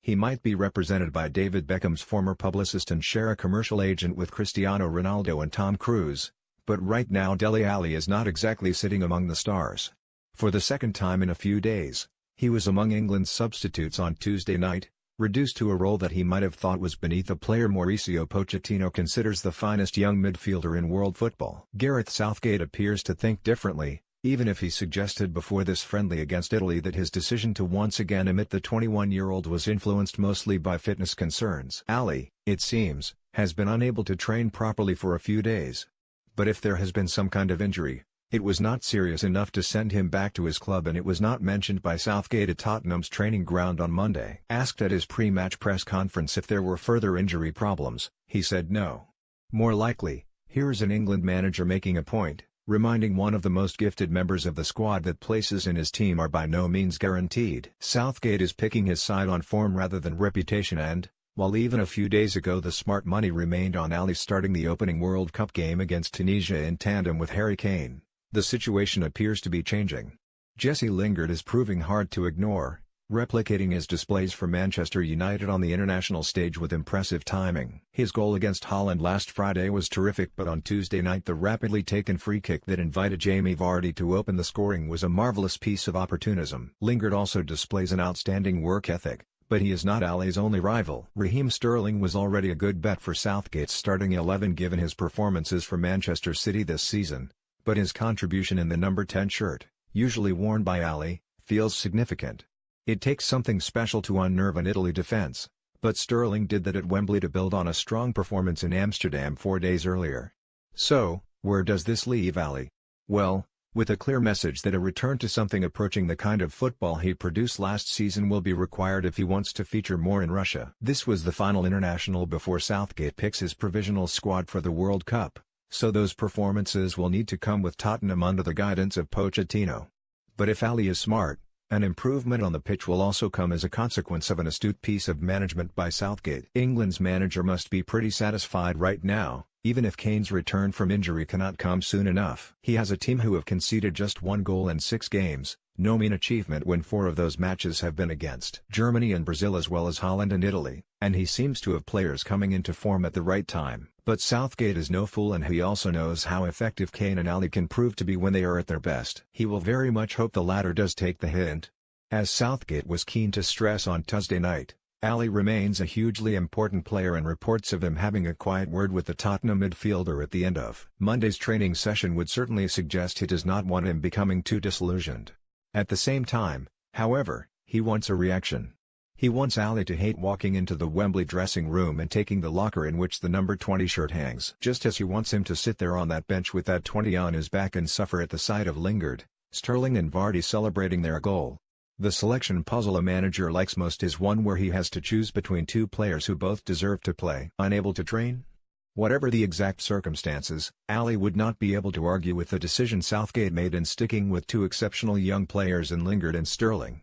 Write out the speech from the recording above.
He might be represented by David Beckham's former publicist and share a commercial agent with Cristiano Ronaldo and Tom Cruise, but right now Dele Alli is not exactly sitting among the stars. For the second time in a few days, he was among England's substitutes on Tuesday night, reduced to a role that he might have thought was beneath a player Mauricio Pochettino considers the finest young midfielder in world football. Gareth Southgate appears to think differently, even if he suggested before this friendly against Italy that his decision to once again omit the 21-year-old was influenced mostly by fitness concerns. Alli, it seems, has been unable to train properly for a few days. But if there has been some kind of injury, it was not serious enough to send him back to his club, and it was not mentioned by Southgate at Tottenham's training ground on Monday. Asked at his pre-match press conference if there were further injury problems, he said no. More likely, here's an England manager making a point, reminding one of the most gifted members of the squad that places in his team are by no means guaranteed. Southgate is picking his side on form rather than reputation, and, while even a few days ago the smart money remained on Alli starting the opening World Cup game against Tunisia in tandem with Harry Kane, the situation appears to be changing. Jesse Lingard is proving hard to ignore, replicating his displays for Manchester United on the international stage with impressive timing. His goal against Holland last Friday was terrific, but on Tuesday night the rapidly taken free kick that invited Jamie Vardy to open the scoring was a marvellous piece of opportunism. Lingard also displays an outstanding work ethic, but he is not Alli's only rival. Raheem Sterling was already a good bet for Southgate's starting 11 given his performances for Manchester City this season, but his contribution in the number 10 shirt, usually worn by Alli, feels significant. It takes something special to unnerve an Italy defense, but Sterling did that at Wembley to build on a strong performance in Amsterdam 4 days earlier. So, where does this leave Alli? Well, with a clear message that a return to something approaching the kind of football he produced last season will be required if he wants to feature more in Russia. This was the final international before Southgate picks his provisional squad for the World Cup, so those performances will need to come with Tottenham under the guidance of Pochettino. But if Alli is smart, an improvement on the pitch will also come as a consequence of an astute piece of management by Southgate. England's manager must be pretty satisfied right now, even if Kane's return from injury cannot come soon enough. He has a team who have conceded just 1 goal in 6 games, no mean achievement when 4 of those matches have been against Germany and Brazil as well as Holland and Italy, and he seems to have players coming into form at the right time. But Southgate is no fool, and he also knows how effective Kane and Alli can prove to be when they are at their best. He will very much hope the latter does take the hint. As Southgate was keen to stress on Tuesday night, Alli remains a hugely important player, and reports of him having a quiet word with the Tottenham midfielder at the end of Monday's training session would certainly suggest he does not want him becoming too disillusioned. At the same time, however, he wants a reaction. He wants Alli to hate walking into the Wembley dressing room and taking the locker in which the number 20 shirt hangs. Just as he wants him to sit there on that bench with that 20 on his back and suffer at the sight of Lingard, Sterling and Vardy celebrating their goal. The selection puzzle a manager likes most is one where he has to choose between 2 players who both deserve to play. Unable to train? Whatever the exact circumstances, Alli would not be able to argue with the decision Southgate made in sticking with 2 exceptional young players in Lingard and Sterling.